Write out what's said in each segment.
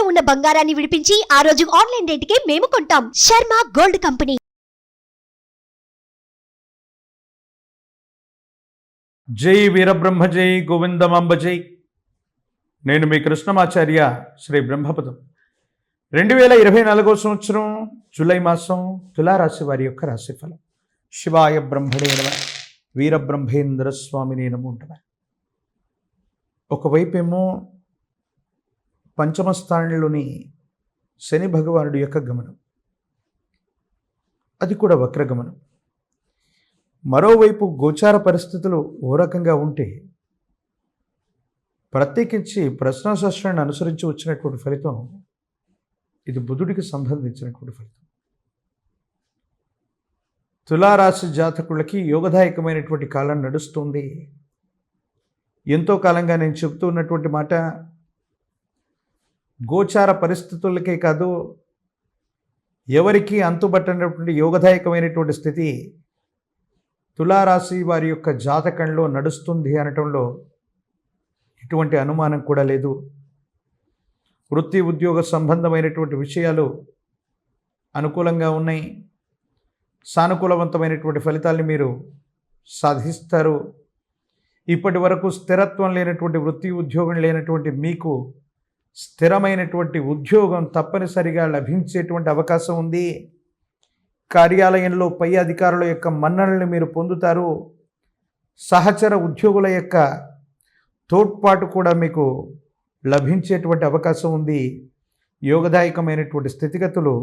ఉన్న బంగారాన్ని విడిపించి ఆ రోజు ఆన్లైన్ రేటుకే మేము కొంటాం. Sharma gold company. జై వీరబ్రహ్మ జై గోవిందమాంబ జై. నేను మీ కృష్ణమాచార్య శ్రీ బ్రహ్మపదం. 2024 సంవత్సరం జూలై మాసం తులారాశి వారి యొక్క రాశిఫలం. శివాయ బ్రహ్మణే నమః, వీరబ్రహ్మేంద్ర స్వామినే నమో నమః. ఒకవైపేమో పంచమ స్థానంలోని శని భగవానుడి యొక్క గమనం, అది కూడా వక్రగమనం. మరోవైపు గోచార పరిస్థితులు ఓ రకంగా ఉంటే, ప్రత్యేకించి ప్రశ్నాశాస్త్రాన్ని అనుసరించి వచ్చినటువంటి ఫలితం ఇది బుధుడికి సంబంధించినటువంటి ఫలితం. తులారాశి జాతకులకి యోగదాయకమైనటువంటి కాలం నడుస్తుంది. ఎంతో కాలంగా నేను చెప్తూ ఉన్నటువంటి మాట, గోచార పరిస్థితులకే కాదు, ఎవరికి అంతుబట్టనటువంటి యోగదాయకమైనటువంటి స్థితి తులారాశి వారి యొక్క జాతకంలో నడుస్తుంది అనటంలో ఎటువంటి అనుమానం కూడా లేదు. వృత్తి ఉద్యోగ సంబంధమైనటువంటి విషయాలు అనుకూలంగా ఉన్నాయి. సానుకూలవంతమైనటువంటి ఫలితాల్ని మీరు సాధిస్తారు. ఇప్పటి వరకు స్థిరత్వం లేనటువంటి వృత్తి ఉద్యోగం లేనటువంటి మీకు స్థిరమైనటువంటి ఉద్యోగం తప్పనిసరిగా లభించేటువంటి అవకాశం ఉంది. కార్యాలయంలో పై అధికారుల యొక్క మన్ననల్ని మీరు పొందుతారు. సహచర ఉద్యోగుల యొక్క తోడ్పాటు కూడా మీకు లభించేటువంటి అవకాశం ఉంది. యోగదాయకమైనటువంటి స్థితిగతులు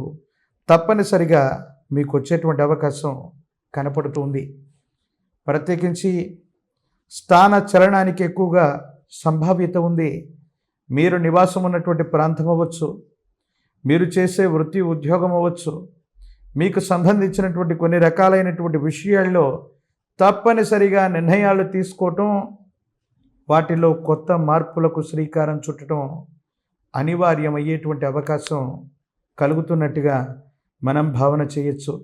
తప్పనిసరిగా మీకు వచ్చేటువంటి అవకాశం కనపడుతుంది. ప్రత్యేకించి స్థాన చలనానికి ఎక్కువగా సంభావ్యత ఉంది. మీరు నివాసం ఉన్నటువంటి ప్రాంతం అవ్వచ్చు, మీరు చేసే వృత్తి ఉద్యోగం అవ్వచ్చు, మీకు సంబంధించినటువంటి కొన్ని రకాలైనటువంటి విషయాల్లో తప్పనిసరిగా నిర్ణయాలు తీసుకోవటం, వాటిలో కొత్త మార్పులకు శ్రీకారం చుట్టడం అనివార్యమయ్యేటువంటి అవకాశం కలుగుతున్నట్టుగా మనం భావన చేయొచ్చు.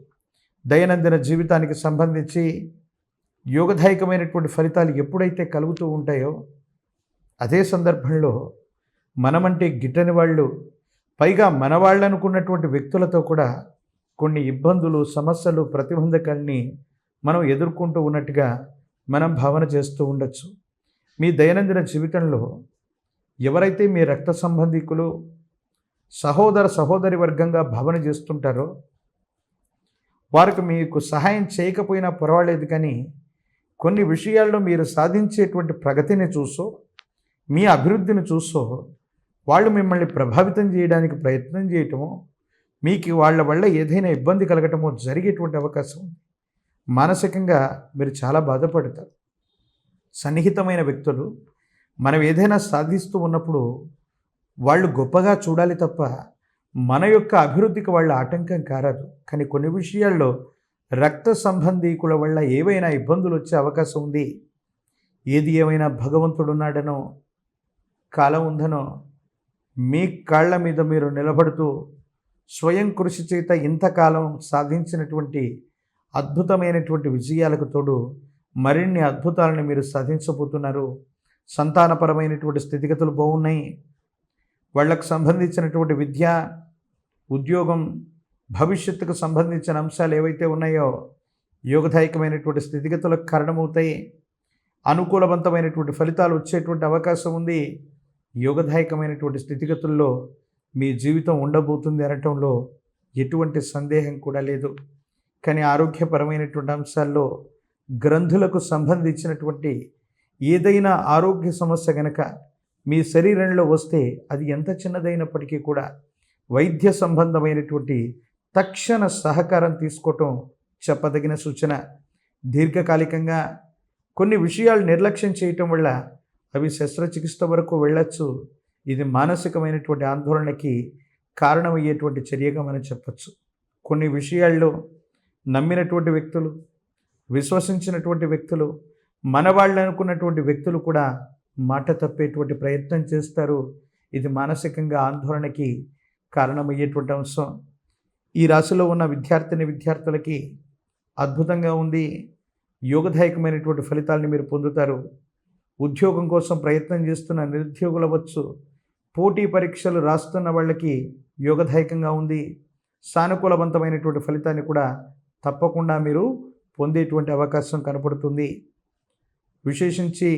దైనందిన జీవితానికి సంబంధించి యోగదాయకమైనటువంటి ఫలితాలు ఎప్పుడైతే కలుగుతూ ఉంటాయో, అదే సందర్భంలో మనమంటే గిట్టని వాళ్ళు, పైగా మన వాళ్ళు అనుకున్నటువంటి వ్యక్తులతో కూడా కొన్ని ఇబ్బందులు, సమస్యలు, ప్రతిబంధకాల్ని మనం ఎదుర్కొంటూ ఉన్నట్టుగా మనం భావన చేస్తూ ఉండొచ్చు. మీ దైనందిన జీవితంలో ఎవరైతే మీ రక్త సంబంధికులు, సహోదర సహోదరి వర్గంగా భావన చేస్తుంటారో వారికి మీకు సహాయం చేయకపోయినా పర్వాలేదు, కానీ కొన్ని విషయాల్లో మీరు సాధించేటువంటి ప్రగతిని చూసో, మీ అభివృద్ధిని చూసో వాళ్ళు మిమ్మల్ని ప్రభావితం చేయడానికి ప్రయత్నం చేయటమో, మీకు వాళ్ళ వల్ల ఏదైనా ఇబ్బంది కలగటమో జరిగేటువంటి అవకాశం ఉంది. మానసికంగా మీరు చాలా బాధపడతారు. సన్నిహితమైన వ్యక్తులు మనం ఏదైనా సాధిస్తూ ఉన్నప్పుడు వాళ్ళు గొప్పగా చూడాలి తప్ప మన యొక్క అభివృద్ధికి వాళ్ళ ఆటంకం కారాదు. కానీ కొన్ని విషయాల్లో రక్త సంబంధీకుల వల్ల ఏవైనా ఇబ్బందులు వచ్చే అవకాశం ఉంది. ఏది ఏమైనా భగవంతుడు ఉన్నాడనో, కాలం ఉందనో, మీ కాళ్ళ మీద మీరు నిలబడుతూ స్వయం కృషి చేత ఇంతకాలం సాధించినటువంటి అద్భుతమైనటువంటి విజయాలకు తోడు మరిన్ని అద్భుతాలను మీరు సాధించబోతున్నారు. సంతానపరమైనటువంటి స్థితిగతులు బాగున్నాయి. వాళ్లకు సంబంధించినటువంటి విద్య, ఉద్యోగం, భవిష్యత్తుకు సంబంధించిన అంశాలు ఏవైతే ఉన్నాయో యోగదాయకమైనటువంటి స్థితిగతులకు కారణమవుతాయి. అనుకూలవంతమైనటువంటి ఫలితాలు వచ్చేటువంటి అవకాశం ఉంది. యోగదాయకమైనటువంటి స్థితిగతుల్లో మీ జీవితం ఉండబోతుంది అనటంలో ఎటువంటి సందేహం కూడా లేదు. కానీ ఆరోగ్యపరమైనటువంటి అంశాల్లో గ్రంథులకు సంబంధించినటువంటి ఏదైనా ఆరోగ్య సమస్య గనక మీ శరీరంలో వస్తే, అది ఎంత చిన్నదైనప్పటికీ కూడా వైద్య సంబంధమైనటువంటి తక్షణ సహకారం తీసుకోవటం చెప్పదగిన సూచన. దీర్ఘకాలికంగా కొన్ని విషయాలు నిర్లక్ష్యం చేయటం వల్ల అవి శస్త్రచికిత్స వరకు వెళ్ళచ్చు. ఇది మానసికమైనటువంటి ఆందోళనకి కారణమయ్యేటువంటి చర్యగా మనం చెప్పచ్చు. కొన్ని విషయాల్లో నమ్మినటువంటి వ్యక్తులు, విశ్వసించినటువంటి వ్యక్తులు, మనవాళ్ళు అనుకున్నటువంటి వ్యక్తులు కూడా మాట తప్పేటువంటి ప్రయత్నం చేస్తారు. ఇది మానసికంగా ఆందోళనకి కారణమయ్యేటువంటి అంశం. ఈ రాశిలో ఉన్న విద్యార్థులకి అద్భుతంగా ఉంది. యోగదాయకమైనటువంటి ఫలితాలని మీరు పొందుతారు. ఉద్యోగం కోసం ప్రయత్నం చేస్తున్న నిరుద్యోగులు అవ్వచ్చు, పోటీ పరీక్షలు రాస్తున్న వాళ్ళకి యోగదాయకంగా ఉంది. సానుకూలవంతమైనటువంటి ఫలితాన్ని కూడా తప్పకుండా మీరు పొందేటువంటి అవకాశం కనపడుతుంది. విశేషించి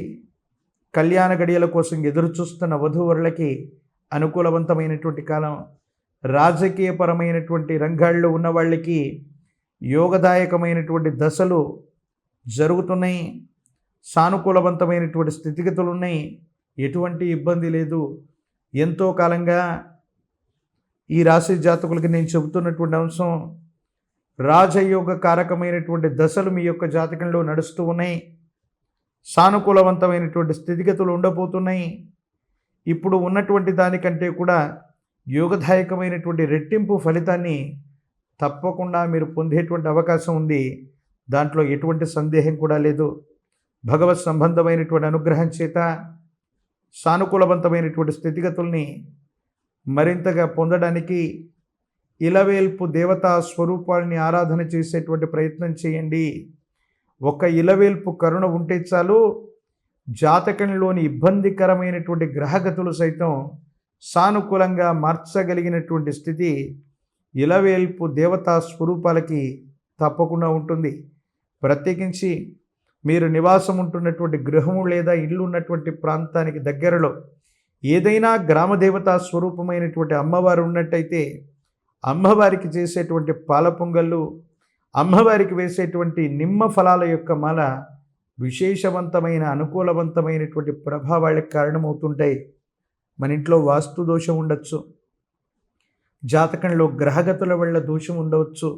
కళ్యాణ గడియల కోసం ఎదురు చూస్తున్న వధూవరులకి అనుకూలవంతమైనటువంటి కాలం. రాజకీయపరమైనటువంటి రంగాల్లో ఉన్న వాళ్ళకి యోగదాయకమైనటువంటి దశలు జరుగుతున్నాయి. సానుకూలవంతమైనటువంటి స్థితిగతులు ఉన్నాయి. ఎటువంటి ఇబ్బంది లేదు. ఎంతో కాలంగా ఈ రాశి జాతకులకి నేను చెబుతున్నటువంటి అంశం, రాజయోగ కారకమైనటువంటి దశలు మీ యొక్క జాతకంలో నడుస్తూ ఉన్నాయి. సానుకూలవంతమైనటువంటి స్థితిగతులు ఉండబోతున్నాయి. ఇప్పుడు ఉన్నటువంటి దానికంటే కూడా యోగదాయకమైనటువంటి రెట్టింపు ఫలితాన్ని తప్పకుండా మీరు పొందేటువంటి అవకాశం ఉంది. దాంట్లో ఎటువంటి సందేహం కూడా లేదు. భగవత్ సంబంధమైనటువంటి అనుగ్రహం చేత సానుకూలవంతమైనటువంటి స్థితిగతుల్ని మరింతగా పొందడానికి ఇలవేల్పు దేవతా స్వరూపాలని ఆరాధన చేసేటువంటి ప్రయత్నం చేయండి. ఒక ఇలవేల్పు కరుణ ఉంటే చాలు, జాతకంలోని ఇబ్బందికరమైనటువంటి గ్రహగతులు సైతం సానుకూలంగా మార్చగలిగినటువంటి స్థితి ఇలవేల్పు దేవతా స్వరూపాలకి తప్పకుండా ఉంటుంది. ప్రత్యేకించి మీరు నివాసం ఉంటున్నటువంటి గృహము లేదా ఇల్లు ఉన్నటువంటి ప్రాంతానికి దగ్గరలో ఏదైనా గ్రామదేవతా స్వరూపమైనటువంటి అమ్మవారు ఉన్నట్టయితే అమ్మవారికి చేసేటువంటి పాల పొంగళ్ళు, అమ్మవారికి వేసేటువంటి నిమ్మ ఫలాల యొక్క మాల విశేషవంతమైన అనుకూలవంతమైనటువంటి ప్రభావాలకు కారణమవుతుంటాయి. మన ఇంట్లో వాస్తు దోషం ఉండొచ్చు, జాతకంలో గ్రహగతుల వల్ల దోషం ఉండవచ్చు,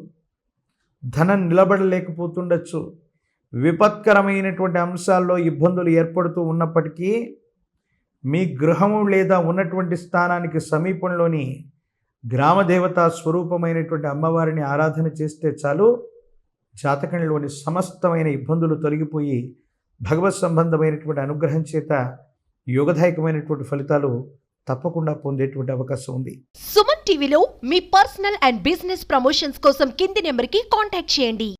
ధనం నిలబడలేకపోతుండొచ్చు, విపత్కరమైనటువంటి అంశాల్లో ఇబ్బందులు ఏర్పడుతూ ఉన్నప్పటికీ మీ గృహము లేదా ఉన్నటువంటి స్థానానికి సమీపంలోని గ్రామదేవతా స్వరూపమైనటువంటి అమ్మవారిని ఆరాధన చేస్తే చాలు, జాతకంలోని సమస్తమైన ఇబ్బందులు తొలగిపోయి భగవత్ సంబంధమైనటువంటి అనుగ్రహం చేత యోగదాయకమైనటువంటి ఫలితాలు తప్పకుండా పొందేటువంటి అవకాశం ఉంది. సుమన్ టీవీలో మీ పర్సనల్ అండ్ బిజినెస్ ప్రమోషన్స్ కోసం కింది నెంబర్కి కాంటాక్ట్ చేయండి.